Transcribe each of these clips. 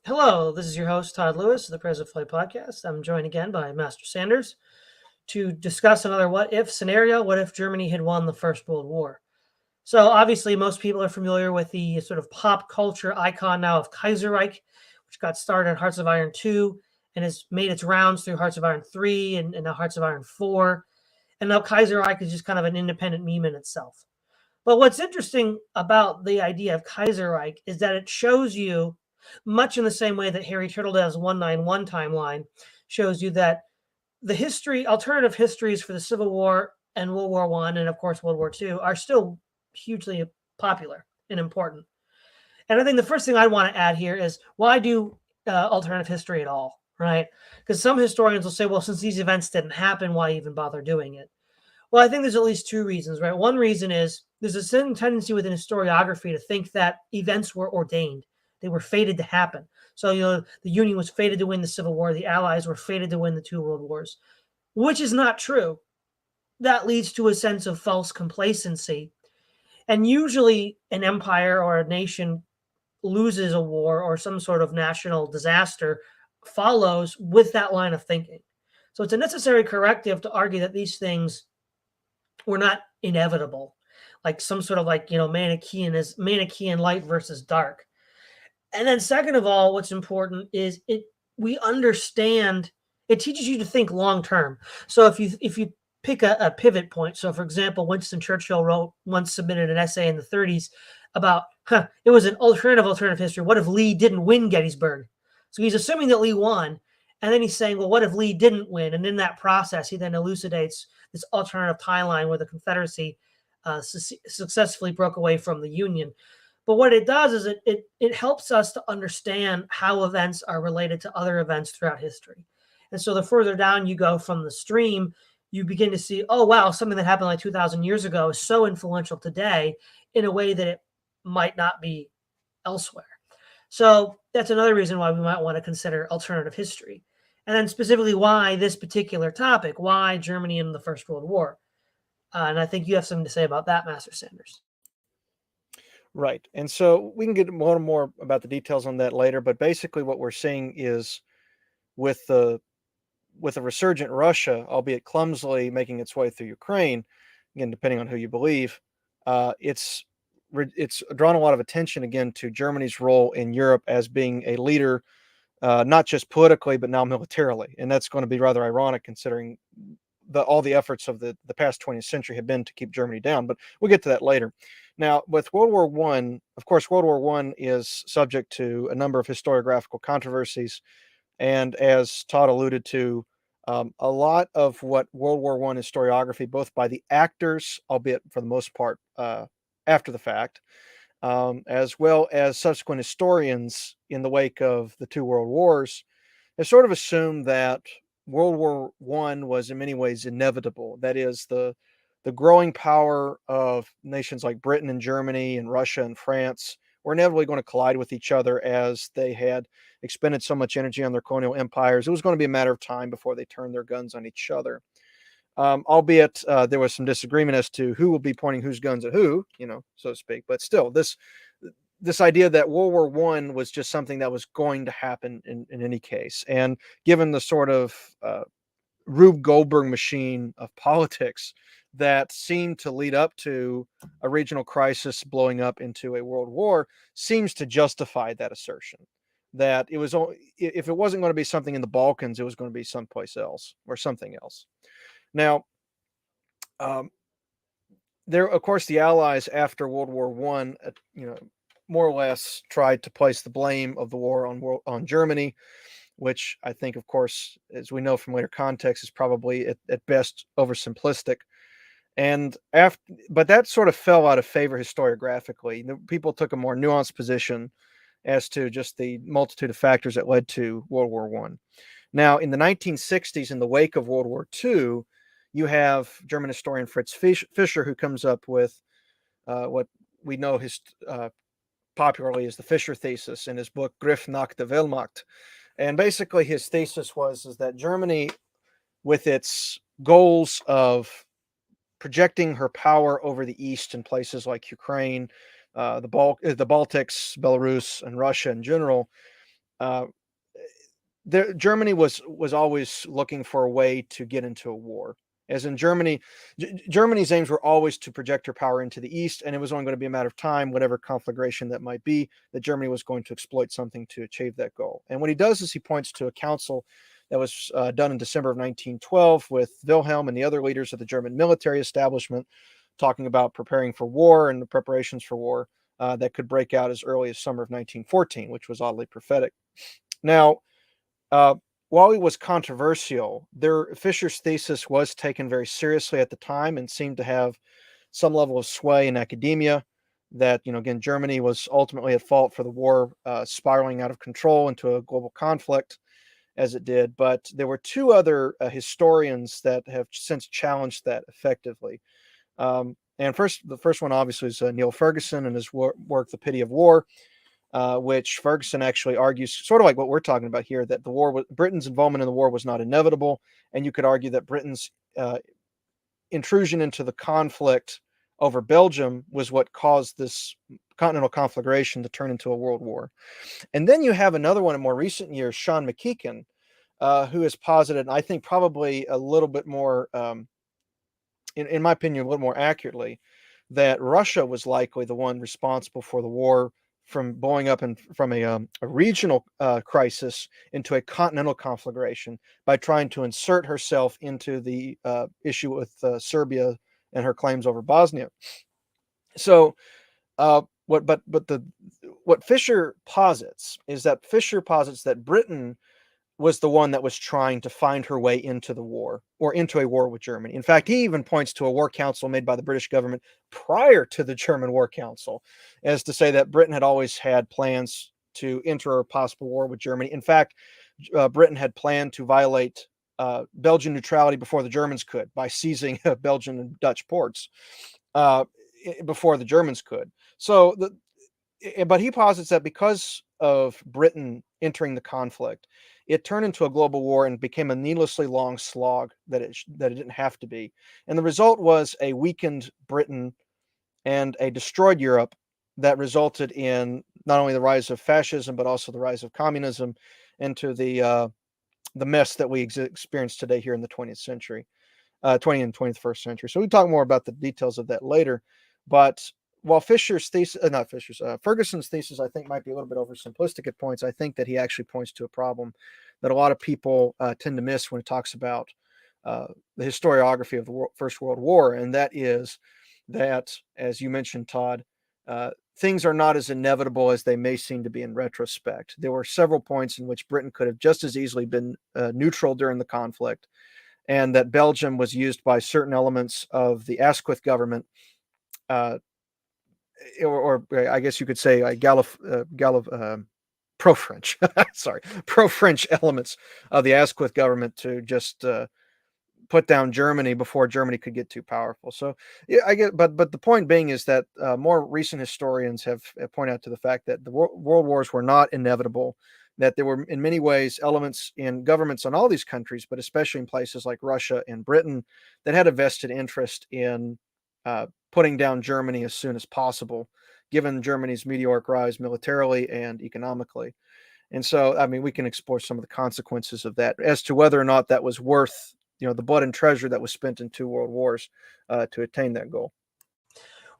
Hello, this is your host, Todd Lewis of the Present Flight Podcast. I'm joined again by Master Sanders to discuss another what if scenario. What if Germany had won the First World War? So, obviously, most people are familiar with the sort of pop culture icon now of Kaiserreich, which got started in Hearts of Iron 2 and has made its rounds through Hearts of Iron 3 and now Hearts of Iron 4. And now Kaiserreich is just kind of an independent meme in itself. But what's interesting about the idea of Kaiserreich is that it shows you, much in the same way that Harry Turtledow's 191 timeline shows you that alternative histories for the Civil War and World War I, and of course World War II, are still hugely popular and important. And I think the first thing I want to add here is why do alternative history at all, right? Because some historians will say, well, since these events didn't happen, why even bother doing it? Well, I think there's at least two reasons, right? One reason is there's a certain tendency within historiography to think that events were ordained. They were fated to happen. So, the Union was fated to win the Civil War. The Allies were fated to win the two world wars, which is not true. That leads to a sense of false complacency. And usually an empire or a nation loses a war or some sort of national disaster follows with that line of thinking. So it's a necessary corrective to argue that these things were not inevitable, like some sort of Manichaean light versus dark. And then second of all, what's important is we understand it teaches you to think long term. So if you pick a pivot point, so for example, Winston Churchill once submitted an essay in the 30s about it was an alternative history. What if Lee didn't win Gettysburg? So he's assuming that Lee won, and then he's saying, well, what if Lee didn't win? And in that process, he then elucidates this alternative timeline where the Confederacy successfully broke away from the Union. But what it does is it helps us to understand how events are related to other events throughout history. And so the further down you go from the stream, you begin to see, oh, wow, something that happened like 2,000 years ago is so influential today in a way that it might not be elsewhere. So that's another reason why we might want to consider alternative history. And then specifically why this particular topic, why Germany in the First World War. And I think you have something to say about that, Master Sanders. Right. And so we can get more about the details on that later. But basically what we're seeing is with the resurgent Russia, albeit clumsily making its way through Ukraine, again, depending on who you believe, it's drawn a lot of attention again to Germany's role in Europe as being a leader, not just politically, but now militarily. And that's going to be rather ironic considering all the efforts of the past 20th century have been to keep Germany down. But we'll get to that later. Now, with World War I, of course, World War I is subject to a number of historiographical controversies. And as Todd alluded to, a lot of what World War I historiography, both by the actors, albeit for the most part after the fact, as well as subsequent historians in the wake of the two world wars, have sort of assumed that World War I was in many ways inevitable. That is, the growing power of nations like Britain and Germany and Russia and France were inevitably going to collide with each other as they had expended so much energy on their colonial empires. It was going to be a matter of time before they turned their guns on each other. Albeit there was some disagreement as to who will be pointing whose guns at who, so to speak. But still, this idea that World War I was just something that was going to happen in any case. And given the sort of Rube Goldberg machine of politics that seemed to lead up to a regional crisis blowing up into a world war, seems to justify that assertion. That it was if it wasn't going to be something in the Balkans, it was going to be someplace else or something else. Now, there, of course, the Allies after World War I, more or less tried to place the blame of the war on Germany, which I think, of course, as we know from later context, is probably at best oversimplistic. But that sort of fell out of favor historiographically. People took a more nuanced position as to just the multitude of factors that led to World War I. Now, in the 1960s, in the wake of World War II, you have German historian Fritz Fischer, who comes up with what we know popularly as the Fischer thesis in his book Griff nach der Wehrmacht. And basically his thesis is that Germany, with its goals of projecting her power over the East in places like Ukraine, the Baltics, Belarus, and Russia in general, uh, Germany was always looking for a way to get into a war. As in Germany's aims were always to project her power into the east, and it was only going to be a matter of time, whatever conflagration that might be, that Germany was going to exploit something to achieve that goal. And what he does is he points to a council that was done in December of 1912 with Wilhelm and the other leaders of the German military establishment, talking about preparing for war and the preparations for war that could break out as early as summer of 1914, which was oddly prophetic. Now, uh, while he was controversial, Fisher's thesis was taken very seriously at the time and seemed to have some level of sway in academia. That, again, Germany was ultimately at fault for the war spiraling out of control into a global conflict as it did. But there were two other historians that have since challenged that effectively. And the first one obviously is Neil Ferguson and his work, The Pity of War, which Ferguson actually argues, sort of like what we're talking about here, that Britain's involvement in the war was not inevitable, and you could argue that Britain's intrusion into the conflict over Belgium was what caused this continental conflagration to turn into a world war. And then you have another one in more recent years, Sean McKeekin, who has posited, I think probably a little bit more, in my opinion, a little more accurately, that Russia was likely the one responsible for the war from blowing up from a regional crisis into a continental conflagration by trying to insert herself into the issue with Serbia and her claims over Bosnia. So, what Fisher posits is that Britain was the one that was trying to find her way into the war, or into a war with Germany. In fact, he even points to a war council made by the British government prior to the German war council, as to say that Britain had always had plans to enter a possible war with Germany. In fact, Britain had planned to violate Belgian neutrality before the Germans could, by seizing Belgian and Dutch ports before the Germans could. So, but he posits that because of Britain entering the conflict, it turned into a global war and became a needlessly long slog that it didn't have to be. And the result was a weakened Britain and a destroyed Europe that resulted in not only the rise of fascism, but also the rise of communism into the mess that we experience today here in the 20th century, 20th and 21st century. So we talk more about the details of that later. But while Ferguson's thesis, I think, might be a little bit oversimplistic at points, I think that he actually points to a problem that a lot of people tend to miss when it talks about the historiography of the First World War, and that is that, as you mentioned, Todd, things are not as inevitable as they may seem to be in retrospect. There were several points in which Britain could have just as easily been neutral during the conflict, and that Belgium was used by certain elements of the Asquith government, or I guess you could say pro-French, sorry, pro-French elements of the Asquith government to just put down Germany before Germany could get too powerful. So yeah, I get, but the point being is that more recent historians have pointed out to the fact that the world wars were not inevitable, that there were in many ways elements in governments on all these countries, but especially in places like Russia and Britain, that had a vested interest in putting down Germany as soon as possible, given Germany's meteoric rise militarily and economically. And so, I mean, we can explore some of the consequences of that as to whether or not that was worth, the blood and treasure that was spent in two world wars to attain that goal.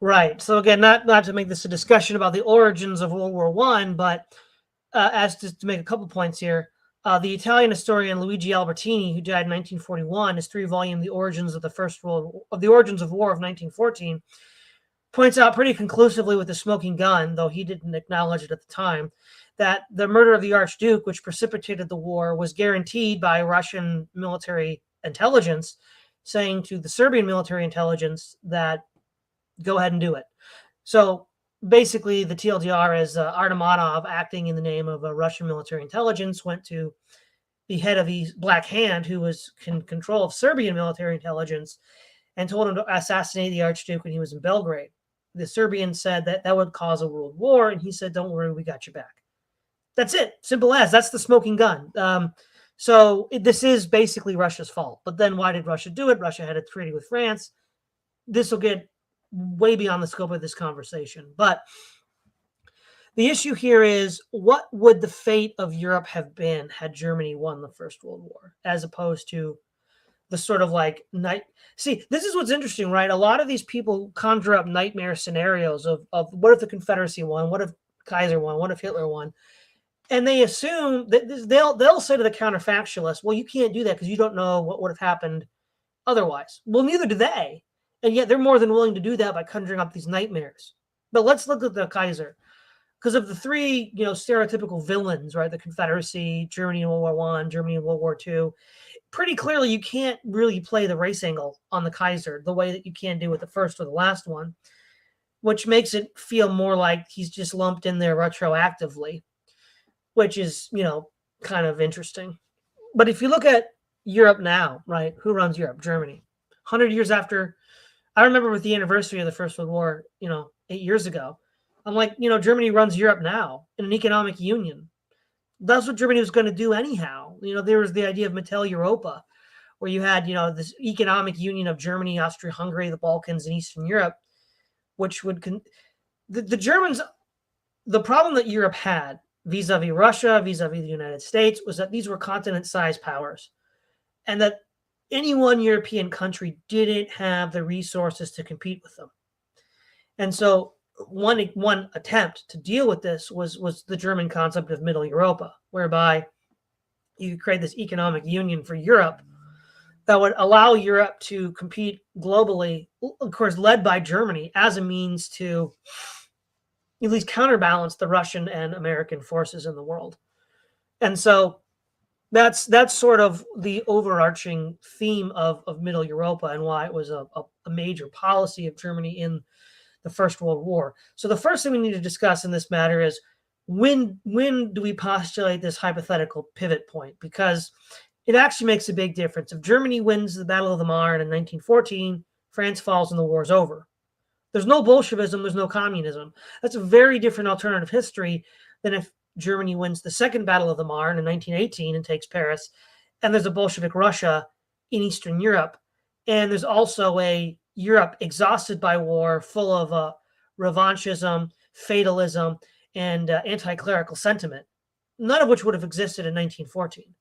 Right. So again, not to make this a discussion about the origins of World War I, but as to make a couple points here, the Italian historian Luigi Albertini, who died in 1941, his 3-volume "The Origins of the Origins of War of 1914," points out pretty conclusively with the smoking gun, though he didn't acknowledge it at the time, that the murder of the Archduke, which precipitated the war, was guaranteed by Russian military intelligence, saying to the Serbian military intelligence that go ahead and do it. So basically, the TLDR, as Artemonov, acting in the name of Russian military intelligence, went to the head of the Black Hand, who was in control of Serbian military intelligence, and told him to assassinate the Archduke when he was in Belgrade. The Serbians said that would cause a world war, and he said, "Don't worry, we got your back." That's it. Simple as. That's the smoking gun. So this is basically Russia's fault. But then why did Russia do it? Russia had a treaty with France. This will get way beyond the scope of this conversation. But The issue here is, what would the fate of Europe have been had Germany won the First World War, as opposed to the sort of like night. See, this is what's interesting, right? A lot of these people conjure up nightmare scenarios of what if the Confederacy won, what if Kaiser won, what if Hitler won, and they assume that they'll say to the counterfactualist, well, you can't do that because you don't know what would have happened otherwise. Well, neither do they, and yet they're more than willing to do that by conjuring up these nightmares. But let's look at the Kaiser. Because of the three, stereotypical villains, right? The Confederacy, Germany in World War One, Germany in World War Two. Pretty clearly, you can't really play the race angle on the Kaiser the way that you can do with the first or the last one, which makes it feel more like he's just lumped in there retroactively, which is, kind of interesting. But if you look at Europe now, right? Who runs Europe? Germany. 100 years after, I remember with the anniversary of the First World War, 8 years ago, I'm like, Germany runs Europe now in an economic union. That's what Germany was going to do anyhow. There was the idea of Mittel Europa, where you had, this economic union of Germany, Austria-Hungary, the Balkans, and Eastern Europe, which would the Germans. The problem that Europe had vis-a-vis Russia, vis-a-vis the United States, was that these were continent-sized powers, and that any one European country didn't have the resources to compete with them. And so one attempt to deal with this was the German concept of Middle Europa, whereby you could create this economic union for Europe that would allow Europe to compete globally, of course, led by Germany, as a means to at least counterbalance the Russian and American forces in the world. And so that's sort of the overarching theme of Middle Europa, and why it was a major policy of Germany in the First World War. So the first thing we need to discuss in this matter is, when do we postulate this hypothetical pivot point? Because it actually makes a big difference. If Germany wins the Battle of the Marne in 1914, France falls and the war's over. There's no Bolshevism, there's no communism. That's a very different alternative history than if Germany wins the Second Battle of the Marne in 1918 and takes Paris, and there's a Bolshevik Russia in Eastern Europe, and there's also a Europe exhausted by war, full of revanchism, fatalism, and anti-clerical sentiment, none of which would have existed in 1914.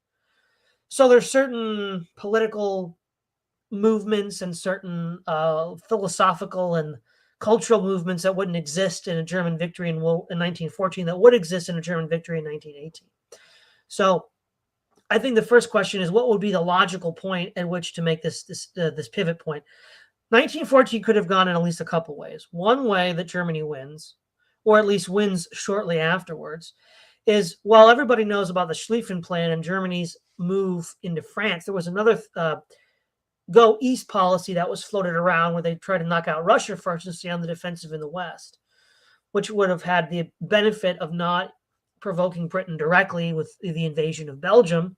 So there's certain political movements and certain philosophical and cultural movements that wouldn't exist in a German victory in 1914 that would exist in a German victory in 1918. So I think the first question is, what would be the logical point at which to make this pivot point? 1914 could have gone in at least a couple ways. One way that Germany wins, or at least wins shortly afterwards, is, while everybody knows about the Schlieffen Plan and Germany's move into France, there was another go east policy that was floated around, where they tried to knock out Russia first and stay on the defensive in the West, which would have had the benefit of not provoking Britain directly with the invasion of Belgium.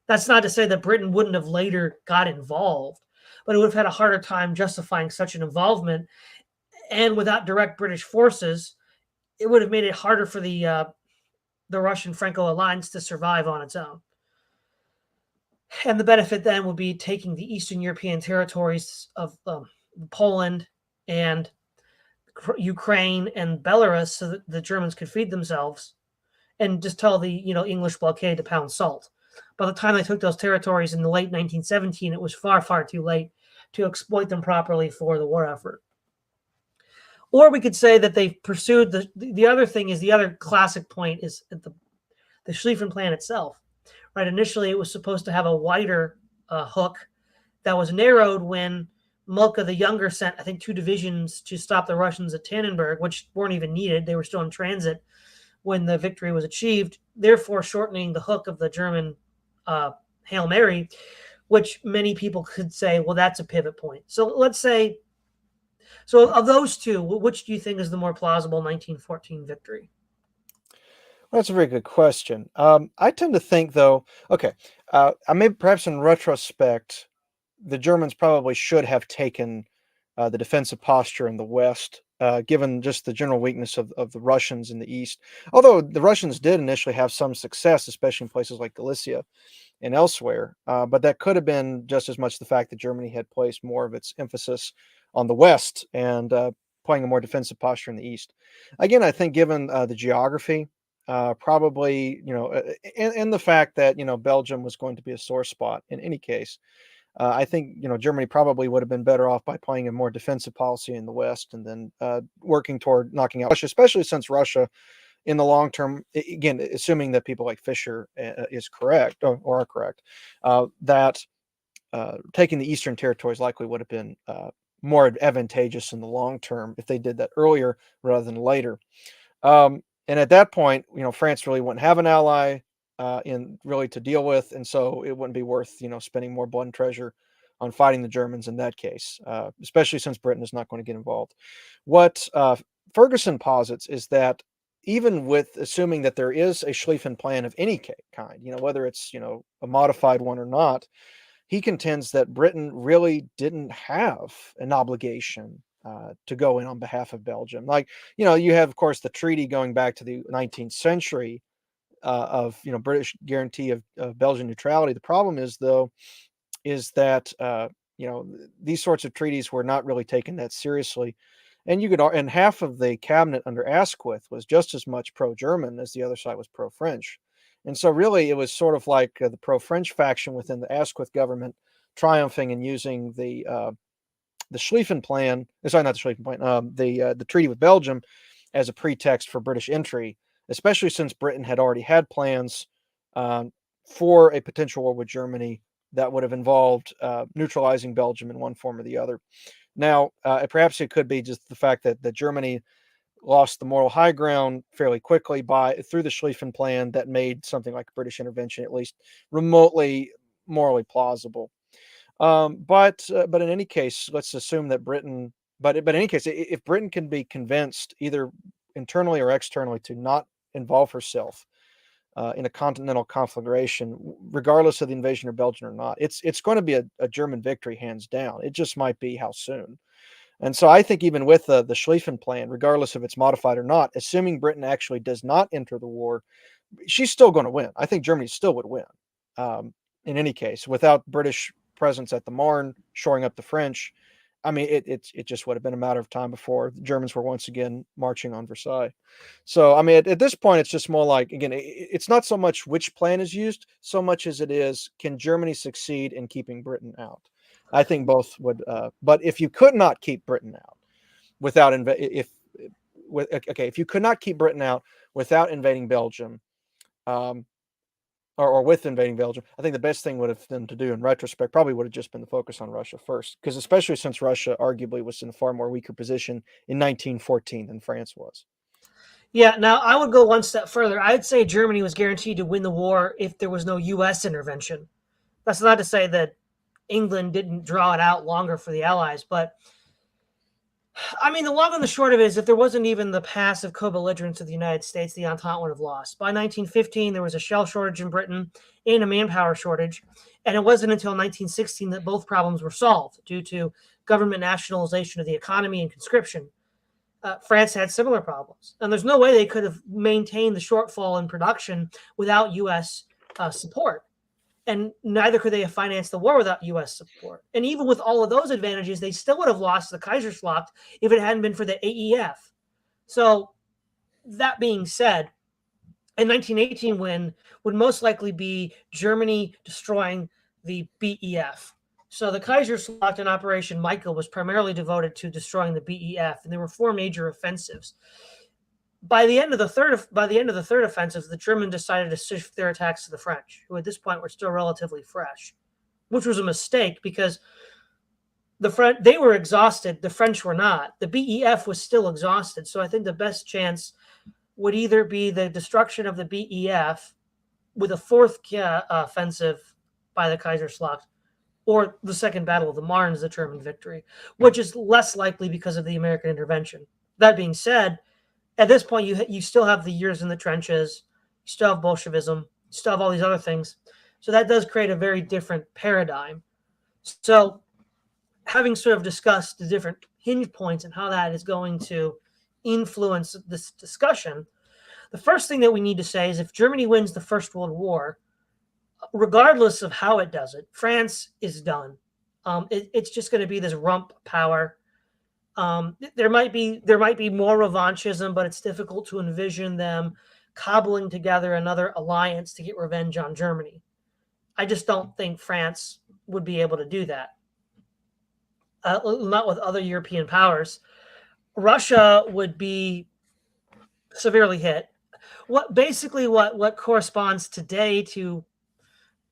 That's not to say that Britain wouldn't have later got involved, but it would have had a harder time justifying such an involvement. And without direct British forces, it would have made it harder for the Russian-Franco alliance to survive on its own. And the benefit then would be taking the Eastern European territories of Poland and Ukraine and Belarus, so that the Germans could feed themselves, and just tell the English blockade to pound salt. By the time they took those territories in the late 1917, it was far, far too late to exploit them properly for the war effort. Or we could say that they pursued the other thing is, the other classic point is the Schlieffen Plan itself. Right, initially it was supposed to have a wider hook that was narrowed when Moltke the Younger sent, I think, 2 divisions to stop the Russians at Tannenberg, which weren't even needed. They were still in transit when the victory was achieved, therefore shortening the hook of the German Hail Mary, which many people could say, well, that's a pivot point. So let's say, so of those two, which do you think is the more plausible 1914 victory? Well, that's a very good question. I tend to think, though, I may perhaps in retrospect, the Germans probably should have taken the defensive posture in the West, given just the general weakness of the Russians in the East. Although the Russians did initially have some success, especially in places like Galicia and elsewhere. But that could have been just as much the fact that Germany had placed more of its emphasis on the West. And playing a more defensive posture in the east. Again, I think given the geography, probably, and the fact that, Belgium was going to be a sore spot in any case, I think, Germany probably would have been better off by playing a more defensive policy in the West and then working toward knocking out Russia, especially since Russia in the long term, again, assuming that people like Fisher is correct or are correct, that taking the Eastern territories likely would have been more advantageous in the long term if they did that earlier rather than later. And at that point, France really wouldn't have an ally in really to deal with, and so it wouldn't be worth spending more blood and treasure on fighting the Germans in that case, especially since Britain is not going to get involved. What Ferguson posits is that even with assuming that there is a Schlieffen plan of any kind, whether it's a modified one or not, he contends that Britain really didn't have an obligation to go in on behalf of Belgium. Like, you have, of course, the treaty going back to the 19th century of, British guarantee of Belgian neutrality. The problem is, though, is that, these sorts of treaties were not really taken that seriously. And half of the cabinet under Asquith was just as much pro-German as the other side was pro-French. And so really it was sort of like the pro-French faction within the Asquith government triumphing and using the Schlieffen plan, sorry, not the Schlieffen plan, the treaty with Belgium as a pretext for British entry, especially since Britain had already had plans for a potential war with Germany that would have involved neutralizing Belgium in one form or the other. Now, perhaps it could be just the fact that Germany lost the moral high ground fairly quickly through the Schlieffen plan that made something like British intervention at least remotely morally plausible. But in any case, let's assume that Britain. But in any case, if Britain can be convinced either internally or externally to not involve herself in a continental conflagration, regardless of the invasion of Belgium or not, it's going to be a German victory, hands down. It just might be how soon. And so I think even with the Schlieffen plan, regardless if it's modified or not, assuming Britain actually does not enter the war, she's still going to win. I think Germany still would win in any case without British presence at the Marne shoring up the French. I mean, it just would have been a matter of time before the Germans were once again marching on Versailles. So, I mean, at this point, it's just more like, again, it's not so much which plan is used, so much as it is, can Germany succeed in keeping Britain out? I think both would. But if you could not keep Britain out without if you could not keep Britain out without invading Belgium, or with invading Belgium, I think the best thing would have been to do in retrospect probably would have just been to focus on Russia first, because especially since Russia arguably was in a far more weaker position in 1914 than France was. Yeah, now I would go one step further. I'd say Germany was guaranteed to win the war if there was no U.S. intervention. That's not to say that England didn't draw it out longer for the Allies, but I mean, the long and the short of it is if there wasn't even the passive co-belligerence of the United States, the Entente would have lost. By 1915, there was a shell shortage in Britain and a manpower shortage, and it wasn't until 1916 that both problems were solved due to government nationalization of the economy and conscription. France had similar problems, and there's no way they could have maintained the shortfall in production without U.S. Support. And neither could they have financed the war without U.S. support. And even with all of those advantages, they still would have lost the Kaiserreich if it hadn't been for the AEF. So that being said, in 1918 win would most likely be Germany destroying the BEF. So the Kaiserreich in Operation Michael was primarily devoted to destroying the BEF, and there were 4 major offensives. By the end of the third offensive, the Germans decided to shift their attacks to the French, who at this point were still relatively fresh, which was a mistake because they were exhausted. The French were not. The BEF was still exhausted. So I think the best chance would either be the destruction of the BEF with a 4th offensive by the Kaiserreich, or the Second Battle of the Marne, the German victory, which is less likely because of the American intervention. That being said, at this point, you still have the years in the trenches, you still have Bolshevism, you still have all these other things. So that does create a very different paradigm. So having sort of discussed the different hinge points and how that is going to influence this discussion, the first thing that we need to say is if Germany wins the First World War, regardless of how it does it, France is done. It's just going to be this rump power. There might be more revanchism, but it's difficult to envision them cobbling together another alliance to get revenge on Germany. I just don't think France would be able to do that. Not with other European powers. Russia would be severely hit. What corresponds today to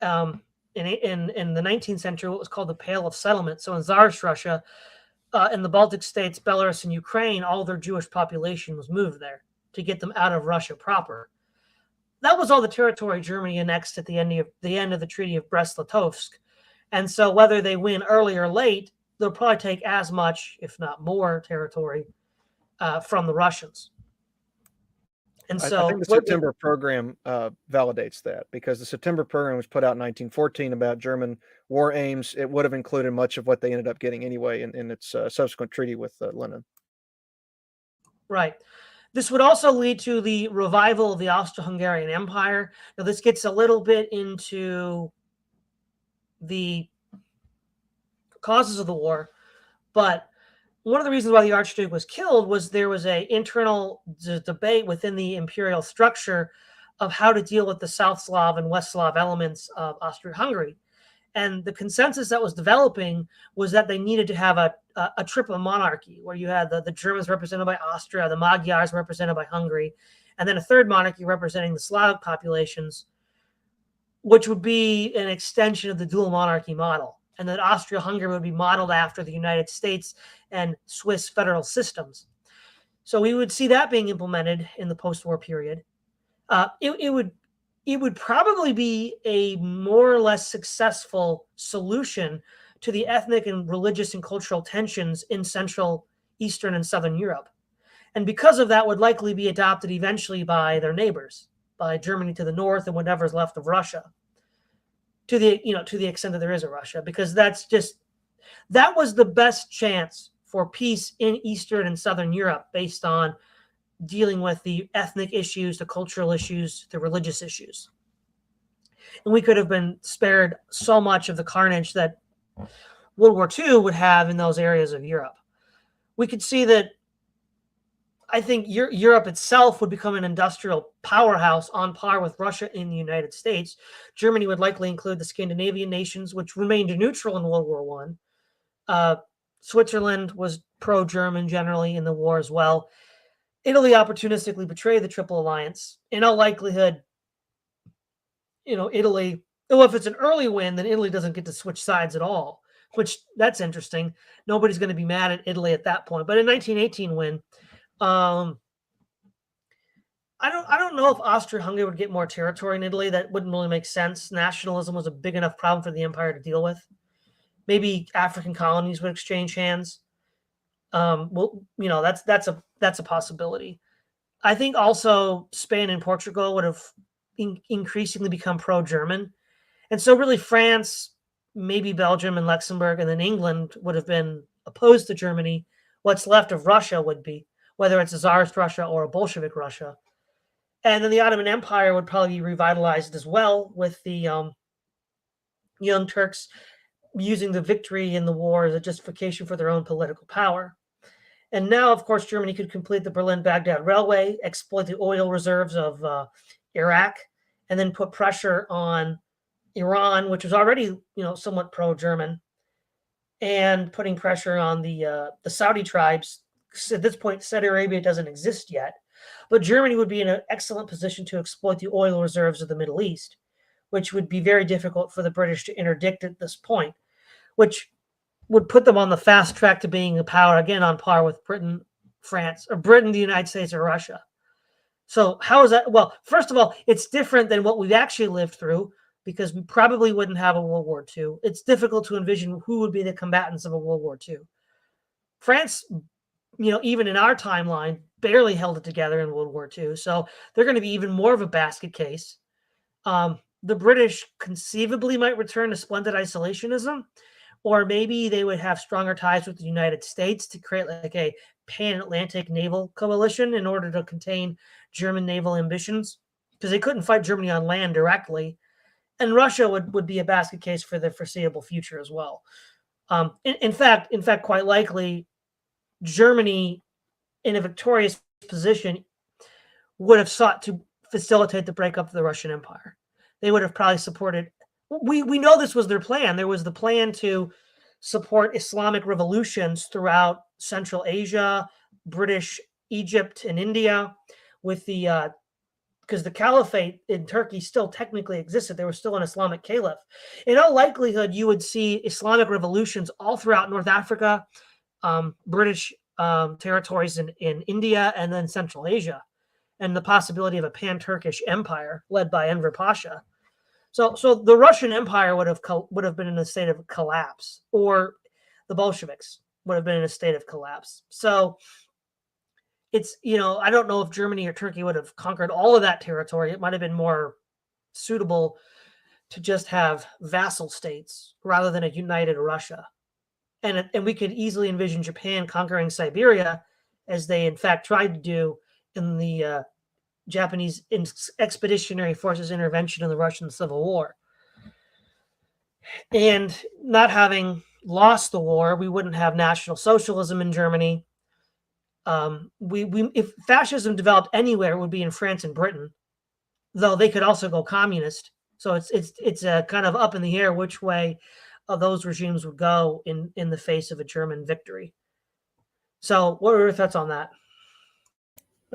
in the 19th century what was called the Pale of Settlement. So in Tsarist Russia, in the Baltic states, Belarus, and Ukraine, all their Jewish population was moved there to get them out of Russia proper. That was all the territory Germany annexed at the end of the Treaty of Brest-Litovsk. And so whether they win early or late, they'll probably take as much, if not more, territory from the Russians. And so I think the September program validates that, because the September program was put out in 1914 about German war aims. It would have included much of what they ended up getting anyway in its subsequent treaty with Lenin. Right. This would also lead to the revival of the Austro-Hungarian Empire. Now, this gets a little bit into the causes of the war, but one of the reasons why the Archduke was killed was there was an internal debate within the imperial structure of how to deal with the South Slav and West Slav elements of Austria-Hungary. And the consensus that was developing was that they needed to have a triple monarchy, where you had the Germans represented by Austria, the Magyars represented by Hungary, and then a third monarchy representing the Slavic populations, which would be an extension of the dual monarchy model. And that Austria-Hungary would be modeled after the United States and Swiss federal systems. So we would see that being implemented in the post-war period. It would probably be a more or less successful solution to the ethnic and religious and cultural tensions in Central, Eastern, and Southern Europe. And because of that, would likely be adopted eventually by their neighbors, by Germany to the north and whatever's left of Russia, to the extent that there is a Russia, because that was the best chance for peace in Eastern and Southern Europe based on dealing with the ethnic issues, the cultural issues, the religious issues. And we could have been spared so much of the carnage that World War II would have in those areas of Europe. We could see that I think Europe itself would become an industrial powerhouse on par with Russia in the United States. Germany would likely include the Scandinavian nations, which remained neutral in World War I. Switzerland was pro-German generally in the war as well. Italy opportunistically betrayed the Triple Alliance. In all likelihood, Italy, if it's an early win, then Italy doesn't get to switch sides at all, which that's interesting. Nobody's going to be mad at Italy at that point. But in 1918 win, I don't know if Austria-Hungary would get more territory in Italy. That wouldn't really make sense. Nationalism was a big enough problem for the empire to deal with. Maybe African colonies would exchange hands. That's a possibility. I think also Spain and Portugal would have increasingly become pro-German, and so really France, maybe Belgium and Luxembourg, and then England would have been opposed to Germany. What's left of Russia would be, whether it's a Tsarist Russia or a Bolshevik Russia. And then the Ottoman Empire would probably be revitalized as well, with the Young Turks using the victory in the war as a justification for their own political power. And now, of course, Germany could complete the Berlin-Baghdad Railway, exploit the oil reserves of Iraq, and then put pressure on Iran, which was already, somewhat pro-German, and putting pressure on the Saudi tribes. At this point, Saudi Arabia doesn't exist yet, but Germany would be in an excellent position to exploit the oil reserves of the Middle East, which would be very difficult for the British to interdict at this point, which would put them on the fast track to being a power, again, on par with Britain, France, or Britain, the United States, or Russia. So how is that? Well, first of all, it's different than what we've actually lived through, because we probably wouldn't have a World War II. It's difficult to envision who would be the combatants of a World War II. France, even in our timeline, barely held it together in World War II. So they're going to be even more of a basket case. The British conceivably might return to splendid isolationism, or maybe they would have stronger ties with the United States to create like a pan-Atlantic naval coalition in order to contain German naval ambitions, because they couldn't fight Germany on land directly. And Russia would be a basket case for the foreseeable future as well. In fact, quite likely, Germany, in a victorious position, would have sought to facilitate the breakup of the Russian Empire. They would have probably supported. We know this was their plan. There was the plan to support Islamic revolutions throughout Central Asia, British Egypt, and India, with the because the caliphate in Turkey still technically existed. There was still an Islamic caliph. In all likelihood, you would see Islamic revolutions all throughout North Africa, British territories in India, and then Central Asia, and the possibility of a pan-Turkish empire led by Enver Pasha. So the Russian Empire would have been in a state of collapse, or the Bolsheviks would have been in a state of collapse. So it's, I don't know if Germany or Turkey would have conquered all of that territory. It might have been more suitable to just have vassal states rather than a united Russia. And we could easily envision Japan conquering Siberia, as they in fact tried to do in the Japanese expeditionary forces intervention in the Russian Civil War. And not having lost the war, we wouldn't have National Socialism in Germany. If fascism developed anywhere, it would be in France and Britain, though they could also go communist. So it's kind of up in the air which way those regimes would go in the face of a German victory. So, what are your thoughts on that?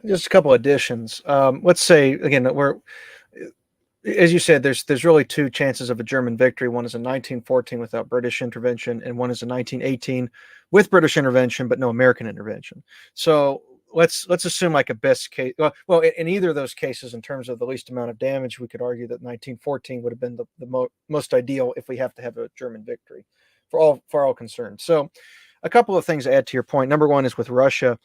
Just a couple additions. Let's say again that as you said, there's really two chances of a German victory. One is in 1914 without British intervention, and one is in 1918 with British intervention but no American intervention. So let's assume like a best case. Well, in either of those cases, in terms of the least amount of damage, we could argue that 1914 would have been the most ideal if we have to have a German victory for all concerned. So, a couple of things to add to your point. Number one is with Russia.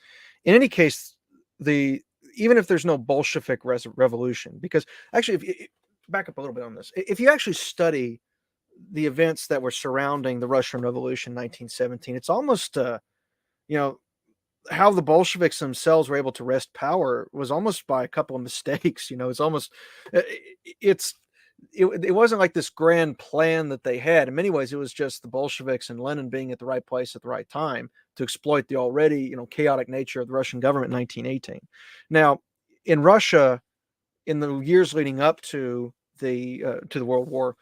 In any case, even if there's no Bolshevik revolution, because actually, if back up a little bit on this, if you actually study the events that were surrounding the Russian Revolution in 1917, it's almost how the Bolsheviks themselves were able to wrest power was almost by a couple of mistakes. It's almost it wasn't like this grand plan that they had. In many ways, it was just the Bolsheviks and Lenin being at the right place at the right time to exploit the already chaotic nature of the Russian government in 1918. Now, in Russia, in the years leading up to the World War,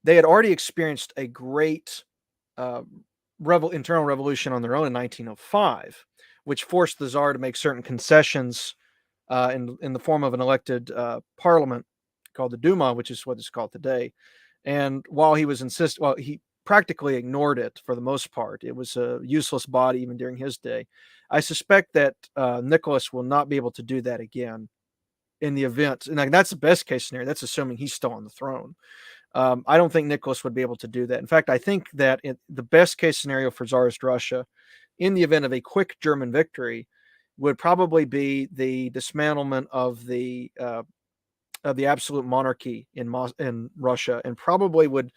they had already experienced a great internal revolution on their own in 1905, which forced the Tsar to make certain concessions in the form of an elected parliament called the Duma, which is what it's called today. And while he was he practically ignored it for the most part. It was a useless body even during his day. I suspect that Nicholas will not be able to do that again in the event. And that's the best case scenario. That's assuming he's still on the throne. I don't think Nicholas would be able to do that. In fact, I think that the best case scenario for Tsarist Russia, in the event of a quick German victory, would probably be the dismantlement of the absolute monarchy in Russia, and probably would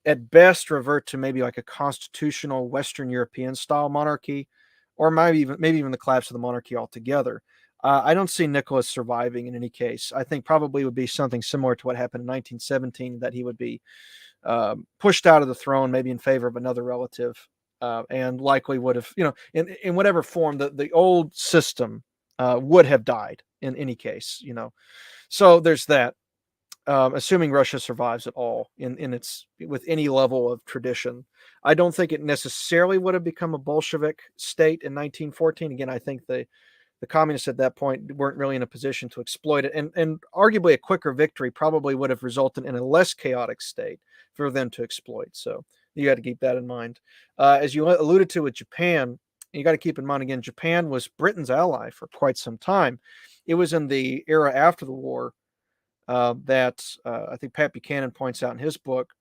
at best revert to maybe like a constitutional Western European style monarchy, or maybe even the collapse of the monarchy altogether. I don't see Nicholas surviving in any case. I think probably would be something similar to what happened in 1917, that he would be pushed out of the throne, maybe in favor of another relative, and likely would have, in whatever form, the old system would have died in any case, So there's that. Assuming Russia survives at all in its with any level of tradition. I don't think it necessarily would have become a Bolshevik state in 1914. Again, I think the communists at that point weren't really in a position to exploit it, and arguably a quicker victory probably would have resulted in a less chaotic state for them to exploit. So you got to keep that in mind. As you alluded to with Japan, you got to keep in mind again, Japan was Britain's ally for quite some time. It was in the era after the war that I think Pat Buchanan points out in his book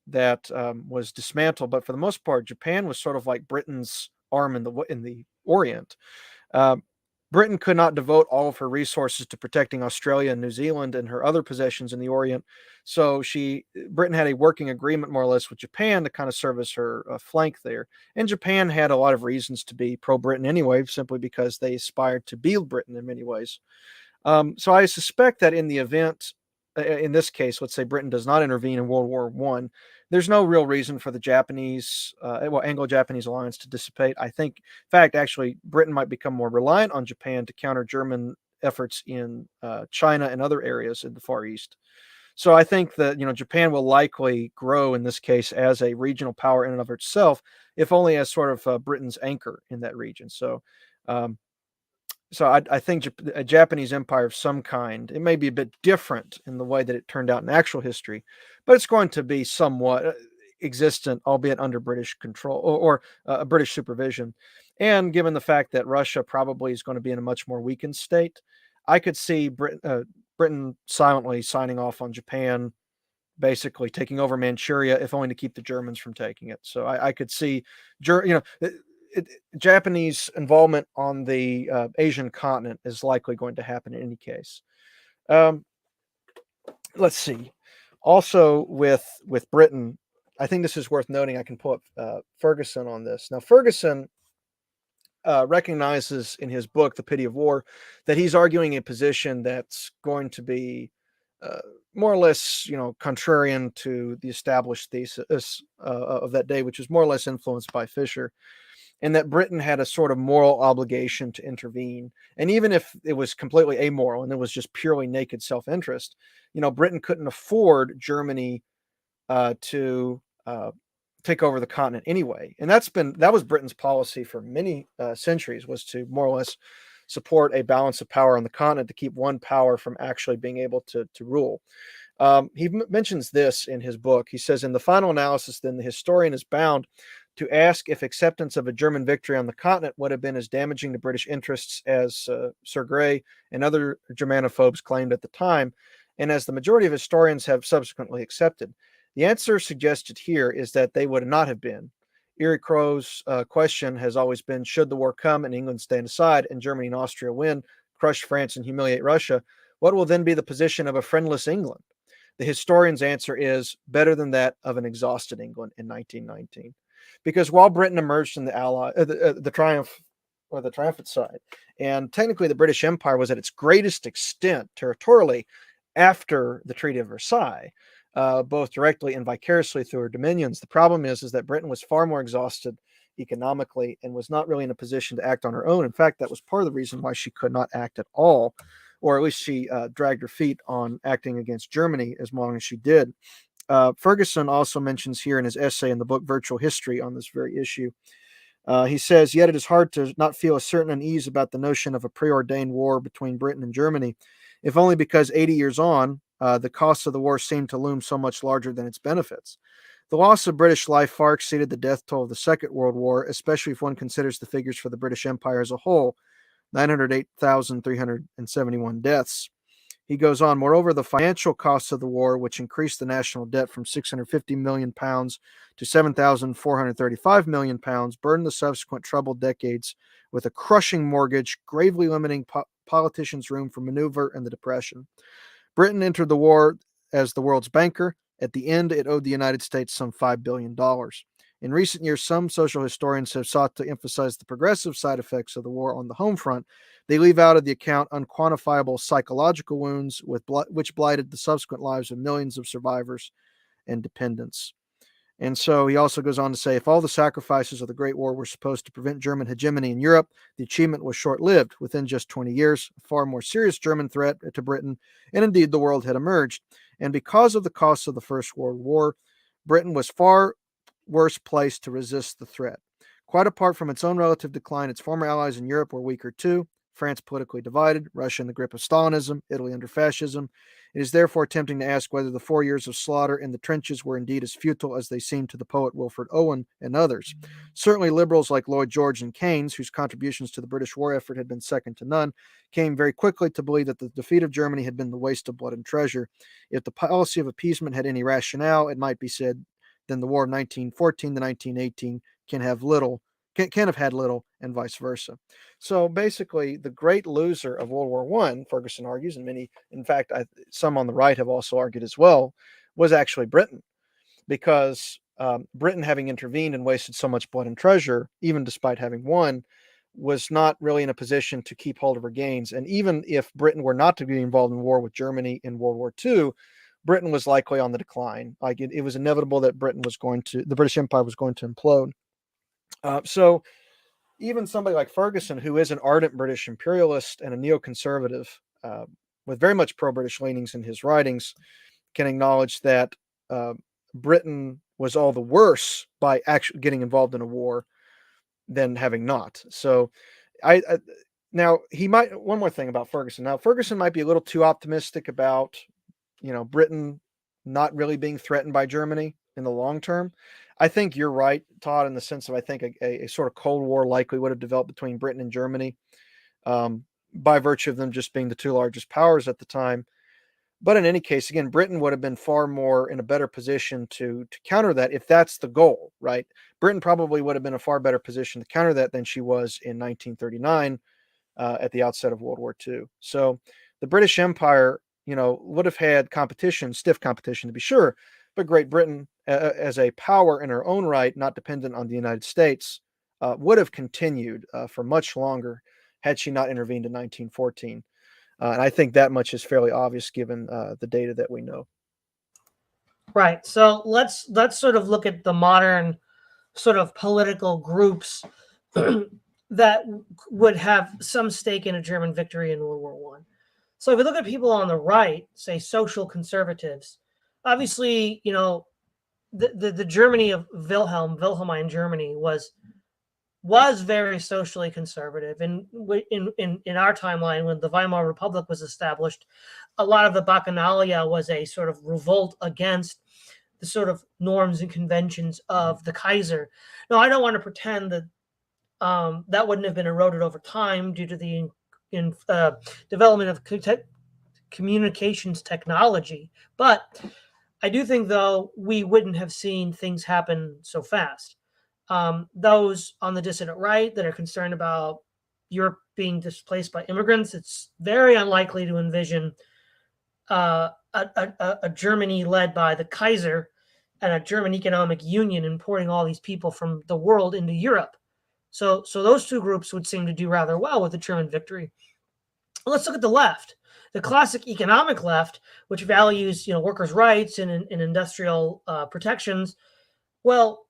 that was dismantled. But for the most part, Japan was sort of like Britain's arm in the Orient. Britain could not devote all of her resources to protecting Australia and New Zealand and her other possessions in the Orient. So Britain had a working agreement more or less with Japan to kind of serve as her flank there. And Japan had a lot of reasons to be pro-Britain anyway, simply because they aspired to be Britain in many ways. So I suspect that in the event, in this case, let's say Britain does not intervene in World War I, there's no real reason for the Japanese, Anglo-Japanese alliance to dissipate. I think, in fact, actually, Britain might become more reliant on Japan to counter German efforts in China and other areas in the Far East. So I think that Japan will likely grow in this case as a regional power in and of itself, if only as sort of Britain's anchor in that region. Um, I think a Japanese empire of some kind, it may be a bit different in the way that it turned out in actual history, but it's going to be somewhat existent, albeit under British control or British supervision. And given the fact that Russia probably is going to be in a much more weakened state, I could see Britain silently signing off on Japan, basically taking over Manchuria, if only to keep the Germans from taking it. So I could see, Japanese involvement on the Asian continent is likely going to happen in any case. Let's see. Also, with Britain, I think this is worth noting. I can pull up Ferguson on this. Now, Ferguson recognizes in his book, The Pity of War, that he's arguing a position that's going to be more or less, contrarian to the established thesis of that day, which is more or less influenced by Fisher, and that Britain had a sort of moral obligation to intervene. And even if it was completely amoral and it was just purely naked self-interest, Britain couldn't afford Germany to take over the continent anyway. And that was Britain's policy for many centuries, was to more or less support a balance of power on the continent to keep one power from actually being able to rule. He mentions this in his book. He says, in the final analysis, then, the historian is bound to ask if acceptance of a German victory on the continent would have been as damaging to British interests as Sir Grey and other Germanophobes claimed at the time, and as the majority of historians have subsequently accepted. The answer suggested here is that they would not have been. Erie Crow's question has always been, should the war come and England stand aside and Germany and Austria win, crush France and humiliate Russia, what will then be the position of a friendless England? The historian's answer is better than that of an exhausted England in 1919. Because while Britain emerged in the triumphant side, and technically the British Empire was at its greatest extent territorially after the Treaty of Versailles, both directly and vicariously through her dominions, the problem is that Britain was far more exhausted economically and was not really in a position to act on her own. In fact, that was part of the reason why she could not act at all, or at least she dragged her feet on acting against Germany as long as she did. Ferguson also mentions here in his essay in the book Virtual History on this very issue. He says, yet it is hard to not feel a certain unease about the notion of a preordained war between Britain and Germany, if only because 80 years on, the costs of the war seemed to loom so much larger than its benefits. The loss of British life far exceeded the death toll of the Second World War, especially if one considers the figures for the British Empire as a whole, 908,371 deaths. He goes on, moreover, the financial costs of the war, which increased the national debt from £650 million to £7,435 million, burdened the subsequent troubled decades with a crushing mortgage, gravely limiting politicians' room for maneuver in the Depression. Britain entered the war as the world's banker. At the end, it owed the United States some $5 billion. In recent years, some social historians have sought to emphasize the progressive side effects of the war on the home front. They leave out of the account unquantifiable psychological wounds which blighted the subsequent lives of millions of survivors and dependents. And so he also goes on to say, if all the sacrifices of the Great War were supposed to prevent German hegemony in Europe, the achievement was short-lived. Within just 20 years, a far more serious German threat to Britain, and indeed the world, had emerged. And because of the costs of the First World War, Britain was far worse placed to resist the threat. Quite apart from its own relative decline, its former allies in Europe were weaker too. France politically divided, Russia in the grip of Stalinism, Italy under fascism. It is therefore tempting to ask whether the 4 years of slaughter in the trenches were indeed as futile as they seemed to the poet Wilfred Owen and others. Certainly liberals like Lloyd George and Keynes, whose contributions to the British war effort had been second to none, came very quickly to believe that the defeat of Germany had been the waste of blood and treasure. If the policy of appeasement had any rationale, it might be said, then the war of 1914 to 1918 can have had little, and vice versa. So basically, the great loser of World War I, Ferguson argues, and many, in fact, some on the right have also argued as well, was actually Britain, because Britain, having intervened and wasted so much blood and treasure, even despite having won, was not really in a position to keep hold of her gains. And even if Britain were not to be involved in war with Germany in World War II, Britain was likely on the decline. Like it was inevitable that the British Empire was going to implode. So even somebody like Ferguson, who is an ardent British imperialist and a neoconservative, with very much pro-British leanings in his writings, can acknowledge that Britain was all the worse by actually getting involved in a war than having not. So now he might, one more thing about Ferguson. Now Ferguson might be a little too optimistic about, Britain not really being threatened by Germany in the long term. I think you're right, Todd, in the sense of I think a sort of Cold War likely would have developed between Britain and Germany, by virtue of them just being the two largest powers at the time. But in any case, again, Britain would have been far more in a better position to counter that if that's the goal, right? Britain probably would have been a far better position to counter that than she was in 1939 at the outset of World War II. So the British Empire, would have had stiff competition to be sure, but Great Britain, as a power in her own right, not dependent on the United States, would have continued for much longer had she not intervened in 1914. And I think that much is fairly obvious given the data that we know. Right. So let's sort of look at the modern sort of political groups that would have some stake in a German victory in World War One. So if we look at people on the right, say social conservatives, obviously, the Germany of Wilhelmine Germany was very socially conservative. And in our timeline, when the Weimar Republic was established, a lot of the Bacchanalia was a sort of revolt against the sort of norms and conventions of the Kaiser. Now, I don't want to pretend that that wouldn't have been eroded over time due to the development of communications technology. But I do think, though, we wouldn't have seen things happen so fast. Those on the dissident right that are concerned about Europe being displaced by immigrants, it's very unlikely to envision a Germany led by the Kaiser and a German economic union importing all these people from the world into Europe. So those two groups would seem to do rather well with the German victory. Let's look at the left, the classic economic left, which values workers' rights and industrial protections. Well,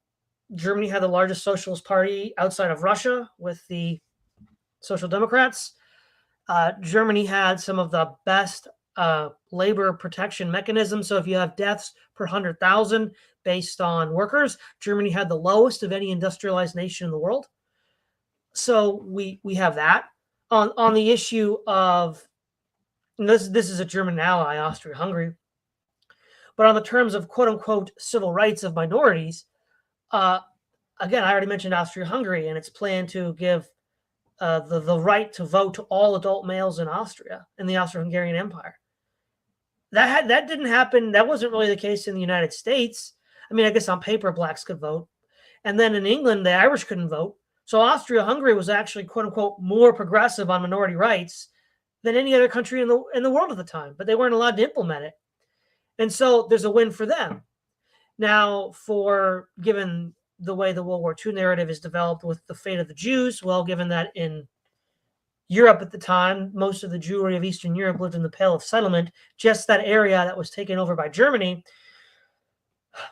Germany had the largest socialist party outside of Russia with the Social Democrats. Germany had some of the best labor protection mechanisms. So if you have deaths per 100,000 based on workers, Germany had the lowest of any industrialized nation in the world. So we have that. On the issue of, this is a German ally, Austria-Hungary, but on the terms of quote unquote civil rights of minorities, again, I already mentioned Austria-Hungary and its plan to give the right to vote to all adult males in Austria, in the Austro-Hungarian Empire. That didn't happen. That wasn't really the case in the United States. I mean, I guess on paper, blacks could vote. And then in England, the Irish couldn't vote. So Austria-Hungary was actually, quote unquote, more progressive on minority rights than any other country in the world at the time, but they weren't allowed to implement it. And so there's a win for them. Now, given the way the World War II narrative is developed with the fate of the Jews, well, given that in Europe at the time, most of the Jewry of Eastern Europe lived in the Pale of Settlement, just that area that was taken over by Germany.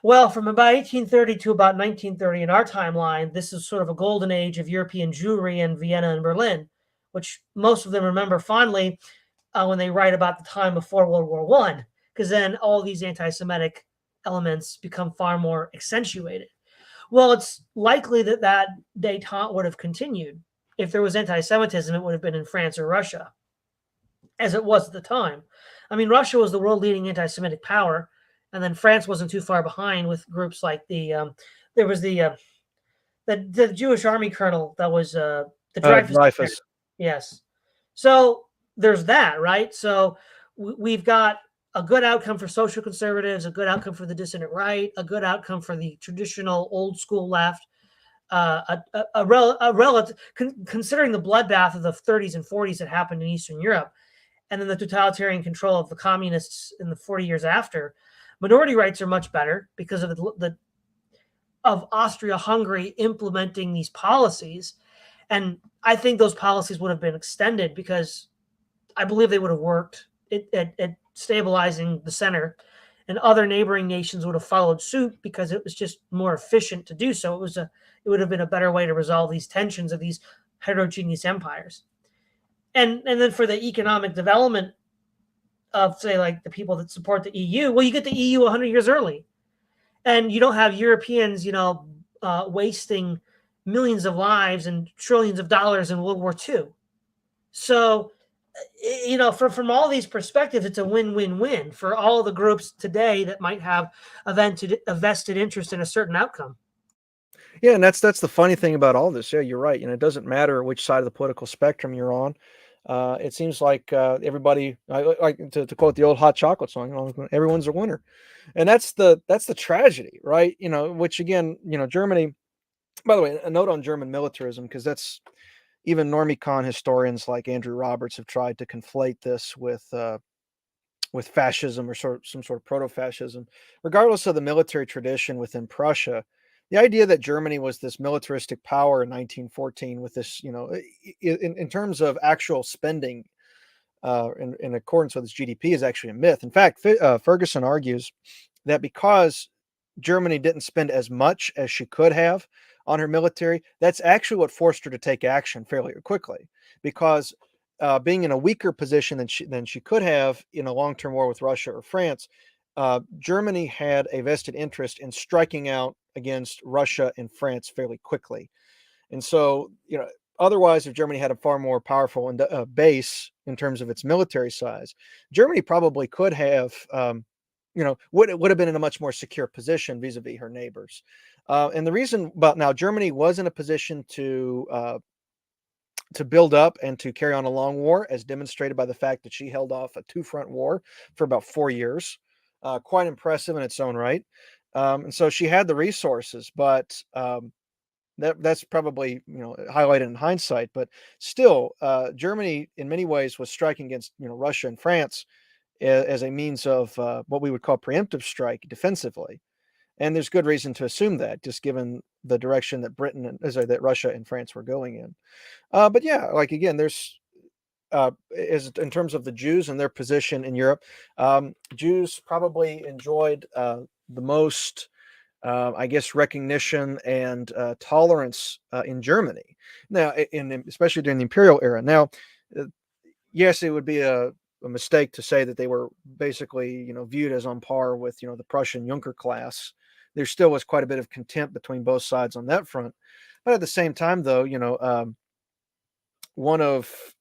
Well, from about 1830 to about 1930 in our timeline, this is sort of a golden age of European Jewry in Vienna and Berlin, which most of them remember fondly when they write about the time before World War I, because then all these anti-Semitic elements become far more accentuated. Well, it's likely that détente would have continued. If there was anti-Semitism, it would have been in France or Russia, as it was at the time. I mean, Russia was the world-leading anti-Semitic power, and then France wasn't too far behind with groups like there was the Jewish army colonel that was the Dreyfus. Yes. So there's that, right? So we've got a good outcome for social conservatives, a good outcome for the dissident right, a good outcome for the traditional old school left, considering the bloodbath of the 30s and 40s that happened in Eastern Europe, and then the totalitarian control of the communists in the 40 years after. Minority rights are much better because of of Austria-Hungary implementing these policies. And I think those policies would have been extended because I believe they would have worked at stabilizing the center and other neighboring nations would have followed suit because it was just more efficient to do so. It would have been a better way to resolve these tensions of these heterogeneous empires. And then for the economic development of, say, like the people that support the EU, well, you get the EU 100 years early, and you don't have Europeans, wasting millions of lives and trillions of dollars in World War II. So, from all these perspectives, it's a win-win-win for all the groups today that might have a vested interest in a certain outcome. Yeah, and that's the funny thing about all this. Yeah, you're right. It doesn't matter which side of the political spectrum you're on. It seems like everybody, like to quote the old Hot Chocolate song, everyone's a winner, and that's the tragedy, right? Which again, Germany. By the way, a note on German militarism, because that's even normicon historians like Andrew Roberts have tried to conflate this with fascism or some sort of proto-fascism. Regardless of the military tradition within Prussia, the idea that Germany was this militaristic power in 1914 with this, in terms of actual spending in accordance with its GDP is actually a myth. In fact, Ferguson argues that because Germany didn't spend as much as she could have on her military, that's actually what forced her to take action fairly quickly. Because being in a weaker position than she could have in a long-term war with Russia or France, Germany had a vested interest in striking out against Russia and France fairly quickly. And so, otherwise, if Germany had a far more powerful base in terms of its military size, Germany probably could have, would have been in a much more secure position vis-a-vis her neighbors. And the reason, well, now Germany was in a position to build up and to carry on a long war, as demonstrated by the fact that she held off a two-front war for about 4 years. Quite impressive in its own right. And so she had the resources, but that's probably highlighted in hindsight. But still, Germany in many ways was striking against Russia and France as a means of what we would call preemptive strike defensively. And there's good reason to assume that, just given the direction that that Russia and France were going in. But yeah, like again, there's is in terms of the Jews and their position in Europe, Jews probably enjoyed the most, I guess, recognition and tolerance in Germany. Now, especially during the imperial era. Now, uh, yes, it would be a mistake to say that they were basically, viewed as on par with, the Prussian Junker class. There still was quite a bit of contempt between both sides on that front. But at the same time, though, one of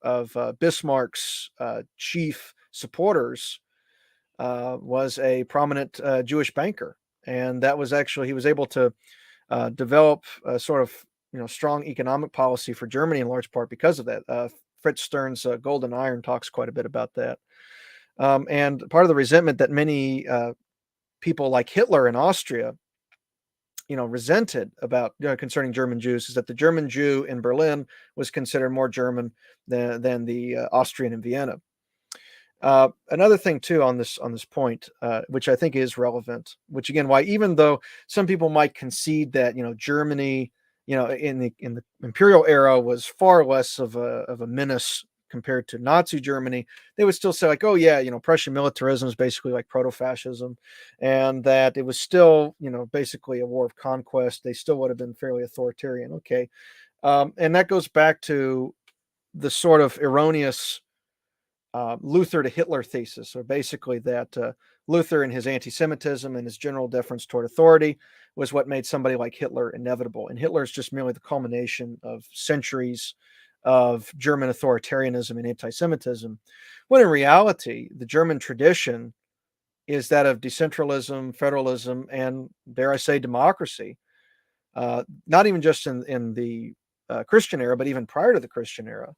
Bismarck's chief supporters was a prominent Jewish banker, and that was actually he was able to develop a sort of strong economic policy for Germany in large part because of that. Fritz Stern's Golden Iron talks quite a bit about that, and part of the resentment that many people like Hitler in Austria resented about concerning German Jews is that the German Jew in Berlin was considered more German than the Austrian in Vienna. Another thing too on this point, which I think is relevant, which again, why even though some people might concede that Germany, in the imperial era was far less of a menace compared to Nazi Germany, they would still say like, oh yeah, Prussian militarism is basically like proto-fascism, and that it was still, basically a war of conquest. They still would have been fairly authoritarian. Okay. And that goes back to the sort of erroneous Luther to Hitler thesis, or basically that Luther and his anti-Semitism and his general deference toward authority was what made somebody like Hitler inevitable. And Hitler is just merely the culmination of centuries of German authoritarianism and anti-Semitism, when in reality, the German tradition is that of decentralism, federalism, and dare I say, democracy. Not even just in the Christian era, but even prior to the Christian era.